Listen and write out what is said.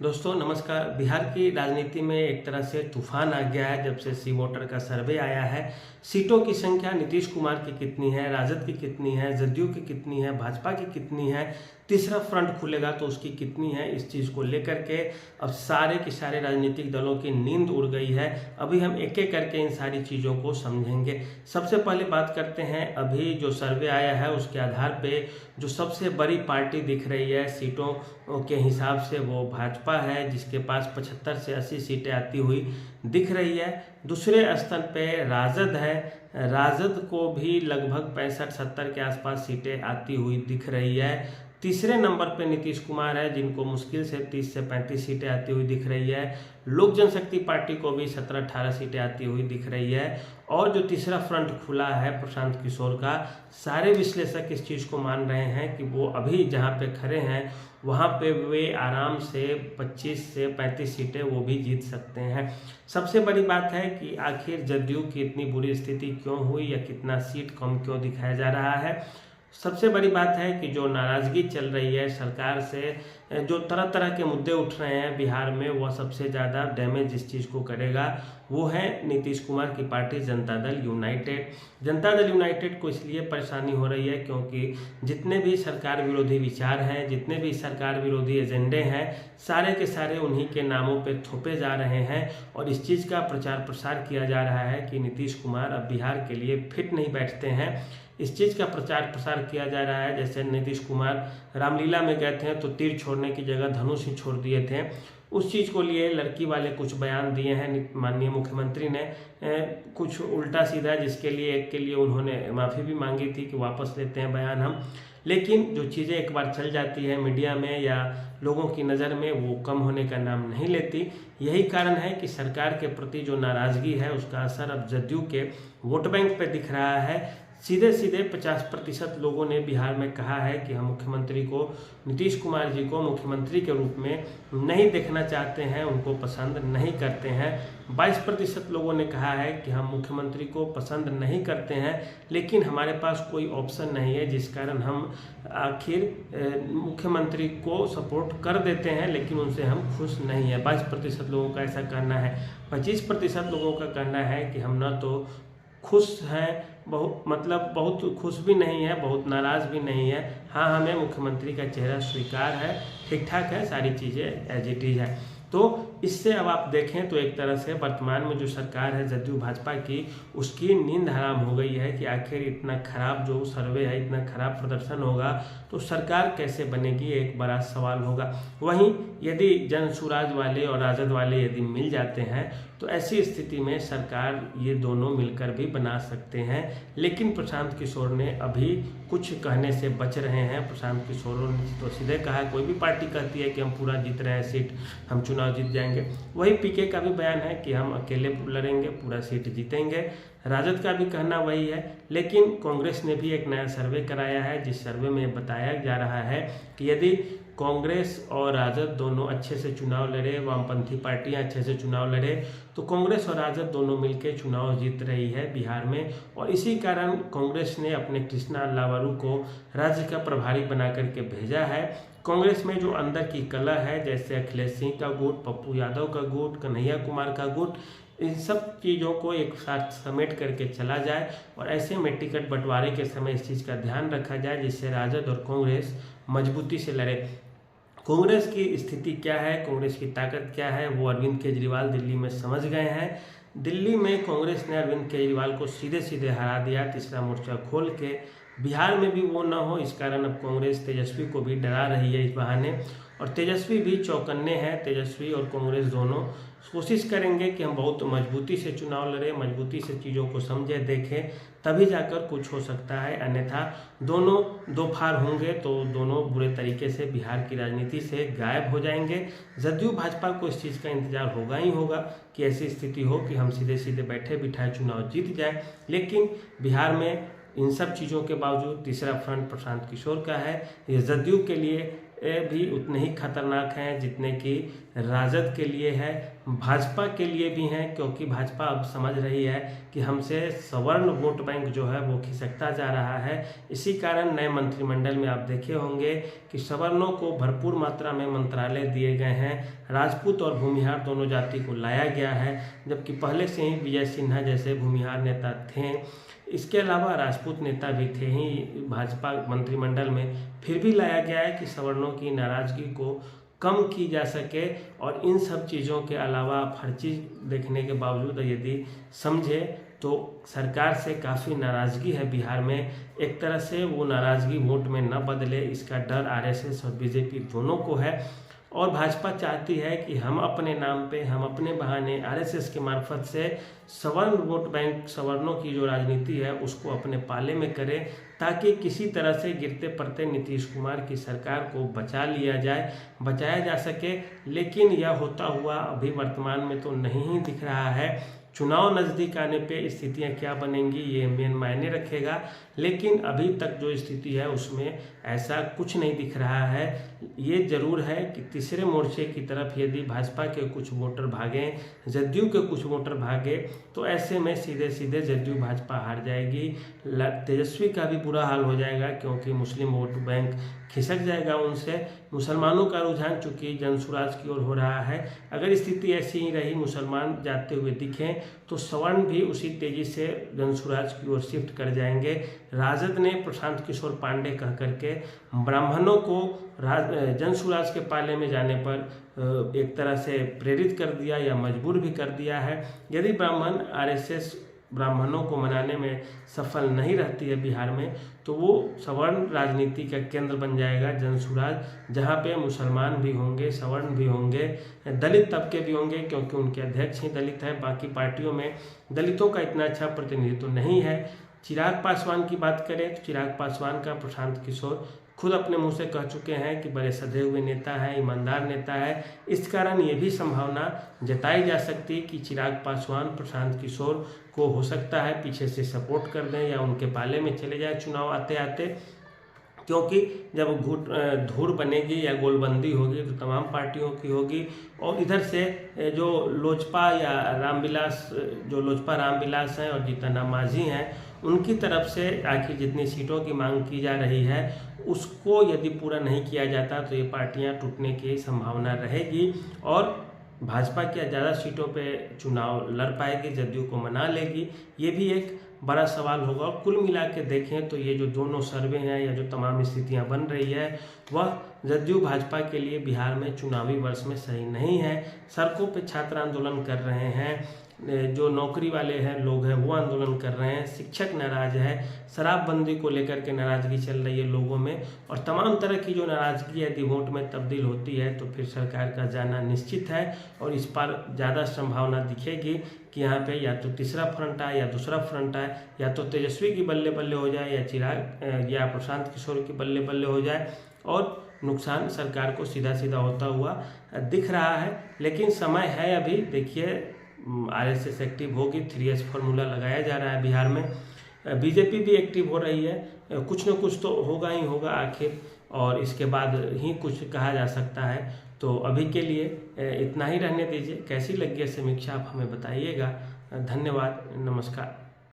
दोस्तों नमस्कार। बिहार की राजनीति में एक तरह से तूफान आ गया है जब से सी वोटर का सर्वे आया है। सीटों की संख्या नीतीश कुमार की कितनी है, राजद की कितनी है, जदयू की कितनी है, भाजपा की कितनी है, तीसरा फ्रंट खुलेगा तो उसकी कितनी है, इस चीज़ को लेकर के अब सारे के सारे राजनीतिक दलों की नींद उड़ गई है। अभी हम एक एक करके इन सारी चीज़ों को समझेंगे। सबसे पहले बात करते हैं, अभी जो सर्वे आया है उसके आधार पे जो सबसे बड़ी पार्टी दिख रही है सीटों के हिसाब से वो भाजपा है, जिसके पास 75 से 80 सीटें आती हुई दिख रही है। दूसरे स्थान पे राजद है, राजद को भी लगभग 65-70 के आसपास सीटें आती हुई दिख रही है। तीसरे नंबर पे नीतीश कुमार है, जिनको मुश्किल से 30 से 35 सीटें आती हुई दिख रही है। लोक जनशक्ति पार्टी को भी 17-18 सीटें आती हुई दिख रही है। और जो तीसरा फ्रंट खुला है प्रशांत किशोर का, सारे विश्लेषक इस चीज़ को मान रहे हैं कि वो अभी जहाँ पे खड़े हैं वहाँ पे वे आराम से 25 से 35 सीटें वो भी जीत सकते हैं। सबसे बड़ी बात है कि आखिर जदयू की इतनी बुरी स्थिति क्यों हुई या कितना सीट कम क्यों दिखाया जा रहा है। सबसे बड़ी बात है कि जो नाराज़गी चल रही है सरकार से, जो तरह तरह के मुद्दे उठ रहे हैं बिहार में, वह सबसे ज़्यादा डैमेज इस चीज़ को करेगा वो है नीतीश कुमार की party Janata Dal United. Janata Dal United को इसलिए परेशानी हो रही है क्योंकि जितने भी सरकार विरोधी विचार हैं, जितने भी सरकार विरोधी एजेंडे हैं, सारे के सारे उन्हीं के नामों पे थोपे जा रहे हैं और इस चीज़ का प्रचार प्रसार किया जा रहा है कि नीतीश कुमार अब बिहार के लिए फिट नहीं बैठते हैं। इस चीज़ का प्रचार प्रसार किया जा रहा है। जैसे नीतीश कुमार रामलीला में गए थे तो तीर छोड़ने की जगह धनुष ही छोड़ दिए थे। उस चीज़ को लिए लड़की वाले कुछ बयान दिए हैं माननीय मुख्यमंत्री ने, कुछ उल्टा सीधा, जिसके लिए एक के लिए उन्होंने माफ़ी भी मांगी थी कि वापस लेते हैं बयान हम। लेकिन जो चीज़ें एक बार चल जाती है मीडिया में या लोगों की नज़र में, वो कम होने का नाम नहीं लेती। यही कारण है कि सरकार के प्रति जो नाराज़गी है उसका असर अब जदयू के वोट बैंक पे दिख रहा है। सीधे सीधे 50% लोगों ने बिहार में कहा है कि हम मुख्यमंत्री को, नीतीश कुमार जी को मुख्यमंत्री के रूप में नहीं देखना चाहते हैं, उनको पसंद नहीं करते हैं। 22% लोगों ने कहा है कि हम मुख्यमंत्री को पसंद नहीं करते हैं लेकिन हमारे पास कोई ऑप्शन नहीं है, जिस कारण हम आखिर मुख्यमंत्री को सपोर्ट कर देते हैं लेकिन उनसे हम खुश नहीं हैं। 22% लोगों का ऐसा कहना है। 25% लोगों का कहना है कि हम न तो खुश हैं, बहुत खुश भी नहीं है, बहुत नाराज़ भी नहीं है। हाँ, हमें मुख्यमंत्री का चेहरा स्वीकार है, ठीक ठाक है, सारी चीज़ें एज इट इज़ है। तो इससे अब आप देखें तो एक तरह से वर्तमान में जो सरकार है जदयू भाजपा की, उसकी नींद हराम हो गई है कि आखिर इतना खराब जो सर्वे है, इतना खराब प्रदर्शन होगा तो सरकार कैसे बनेगी, एक बड़ा सवाल होगा। वहीं यदि जन सुराज वाले और राजद वाले यदि मिल जाते हैं तो ऐसी स्थिति में सरकार ये दोनों मिलकर भी बना सकते हैं। लेकिन प्रशांत किशोर ने अभी कुछ कहने से बच रहे हैं। प्रशांत किशोर ने तो सीधे कहा, कोई भी पार्टी कहती है कि हम पूरा जीत रहे हैं सीट, हम चुनाव जीत जाएंगे। वही पीके का भी बयान है कि हम अकेले लड़ेंगे, पूरा सीट जीतेंगे। राजद का भी कहना वही है। लेकिन कांग्रेस ने भी एक नया सर्वे कराया है, जिस सर्वे में बताया जा रहा है कि यदि कांग्रेस और राजद दोनों अच्छे से चुनाव लड़े, वामपंथी पार्टियां अच्छे से चुनाव लड़े, तो कांग्रेस और राजद दोनों मिलकर चुनाव जीत रही है बिहार में। और इसी कारण कांग्रेस ने अपने कृष्णा लावारू को राज्य का प्रभारी बना करके भेजा है। कांग्रेस में जो अंदर की कला है, जैसे अखिलेश सिंह का गुट, पप्पू यादव का गुट, कन्हैया कुमार का गुट, इन सब चीज़ों को एक साथ समेट करके चला जाए और ऐसे में टिकट बंटवारे के समय इस चीज़ का ध्यान रखा जाए जिससे राजद और कांग्रेस मजबूती से लड़े। कांग्रेस की स्थिति क्या है, कांग्रेस की ताकत क्या है, वो अरविंद केजरीवाल दिल्ली में समझ गए हैं। दिल्ली में कांग्रेस ने अरविंद केजरीवाल को सीधे सीधे हरा दिया, तीसरा मोर्चा खोल के। बिहार में भी वो ना हो, इस कारण अब कांग्रेस तेजस्वी को भी डरा रही है इस बहाने, और तेजस्वी भी चौकन्ने हैं। तेजस्वी और कांग्रेस दोनों कोशिश करेंगे कि हम बहुत मजबूती से चुनाव लड़ें, मजबूती से चीज़ों को समझें, देखें, तभी जाकर कुछ हो सकता है। अन्यथा दोनों दो फार होंगे तो दोनों बुरे तरीके से बिहार की राजनीति से गायब हो जाएंगे। जदयू भाजपा को इस चीज़ का इंतजार होगा ही होगा कि ऐसी स्थिति हो कि हम सीधे सीधे बैठे बिठाए चुनाव जीत जाए। लेकिन बिहार में इन सब चीज़ों के बावजूद तीसरा फ्रंट प्रशांत किशोर का है। ये जदयू के लिए भी उतने ही खतरनाक हैं जितने कि राजद के लिए है, भाजपा के लिए भी हैं, क्योंकि भाजपा अब समझ रही है कि हमसे सवर्ण वोट बैंक जो है वो खिसकता जा रहा है। इसी कारण नए मंत्रिमंडल में आप देखे होंगे कि सवर्णों को भरपूर मात्रा में मंत्रालय दिए गए हैं, राजपूत और भूमिहार दोनों जाति को लाया गया है, जबकि पहले से ही विजय सिन्हा जैसे भूमिहार नेता थे। इसके अलावा राजपूत नेता भी थे ही भाजपा मंत्रिमंडल में, फिर भी लाया गया है कि सवर्णों की नाराजगी को कम की जा सके। और इन सब चीज़ों के अलावा आप हर चीज़ देखने के बावजूद यदि समझे तो सरकार से काफ़ी नाराज़गी है बिहार में। एक तरह से वो नाराज़गी वोट में न बदले, इसका डर आरएसएस और बीजेपी दोनों को है। और भाजपा चाहती है कि हम अपने नाम पे, हम अपने बहाने आरएसएस के मार्फत से सवर्ण वोट बैंक, सवर्णों की जो राजनीति है उसको अपने पाले में करें, ताकि किसी तरह से गिरते पड़ते नीतीश कुमार की सरकार को बचाया जा सके। लेकिन यह होता हुआ अभी वर्तमान में तो नहीं ही दिख रहा है। चुनाव नज़दीक आने पे स्थितियां क्या बनेंगी ये मेन मायने रखेगा, लेकिन अभी तक जो स्थिति है उसमें ऐसा कुछ नहीं दिख रहा है। ये जरूर है कि तीसरे मोर्चे की तरफ यदि भाजपा के कुछ वोटर भागें, जदयू के कुछ वोटर भागे, तो ऐसे में सीधे सीधे जदयू भाजपा हार जाएगी। तेजस्वी का भी बुरा हाल हो जाएगा, क्योंकि मुस्लिम वोट बैंक खिसक जाएगा उनसे। मुसलमानों का रुझान चूंकि जनसुराज की ओर हो रहा है, अगर स्थिति ऐसी ही रही, मुसलमान जाते हुए दिखें, तो सवर्ण भी उसी तेजी से जनसुराज की ओर शिफ्ट कर जाएंगे। राजद ने प्रशांत किशोर पांडे कह करके ब्राह्मणों को जनसुराज के पाले में जाने पर एक तरह से प्रेरित कर दिया या मजबूर भी कर दिया है। यदि आरएसएस ब्राह्मणों को मनाने में सफल नहीं रहती है बिहार में, तो वो सवर्ण राजनीति का केंद्र बन जाएगा जनसुराज, जहाँ पे मुसलमान भी होंगे, सवर्ण भी होंगे, दलित तबके भी होंगे, क्योंकि उनके अध्यक्ष ही दलित हैं। बाकी पार्टियों में दलितों का इतना अच्छा प्रतिनिधित्व नहीं है। चिराग पासवान की बात करें तो चिराग पासवान का प्रशांत किशोर खुद अपने मुंह से कह चुके हैं कि बड़े सधे हुए नेता है, ईमानदार नेता है। इस कारण ये भी संभावना जताई जा सकती है कि चिराग पासवान प्रशांत किशोर को हो सकता है पीछे से सपोर्ट कर दें या उनके पाले में चले जाए चुनाव आते आते, क्योंकि जब धूड़ बनेगी या गोलबंदी होगी तो तमाम पार्टियों की होगी। और इधर से जो लोजपा या लोजपा रामविलास हैं और जीतन मांझी हैं, उनकी तरफ से आखिर जितनी सीटों की मांग की जा रही है उसको यदि पूरा नहीं किया जाता तो ये पार्टियां टूटने की संभावना रहेगी और भाजपा क्या ज़्यादा सीटों पे चुनाव लड़ पाएगी, जदयू को मना लेगी, ये भी एक बड़ा सवाल होगा। और कुल मिला के देखें तो ये जो दोनों सर्वे हैं या जो तमाम स्थितियां बन रही है वह जदयू भाजपा के लिए बिहार में चुनावी वर्ष में सही नहीं है। सड़कों पे छात्र आंदोलन कर रहे हैं, जो नौकरी वाले हैं लोग हैं वो आंदोलन कर रहे हैं, शिक्षक नाराज है, शराबबंदी को लेकर के नाराजगी चल रही है लोगों में, और तमाम तरह की जो नाराजगी यदि वोट में तब्दील होती है तो फिर सरकार का जाना निश्चित है। और इस पर ज़्यादा संभावना दिखेगी कि यहाँ पे या तो तीसरा फ्रंट आए या दूसरा फ्रंट आए, या तो तेजस्वी की बल्ले बल्ले हो जाए या चिराग या प्रशांत किशोर की बल्ले बल्ले हो जाए, और नुकसान सरकार को सीधा सीधा होता हुआ दिख रहा है। लेकिन समय है अभी, देखिए आरएसएस एक्टिव होगी, 3S फार्मूला लगाया जा रहा है बिहार में, बीजेपी भी एक्टिव हो रही है, कुछ न कुछ तो होगा ही होगा आखिर, और इसके बाद ही कुछ कहा जा सकता है। तो अभी के लिए इतना ही रहने दीजिए। कैसी लगी है समीक्षा आप हमें बताइएगा। धन्यवाद, नमस्कार।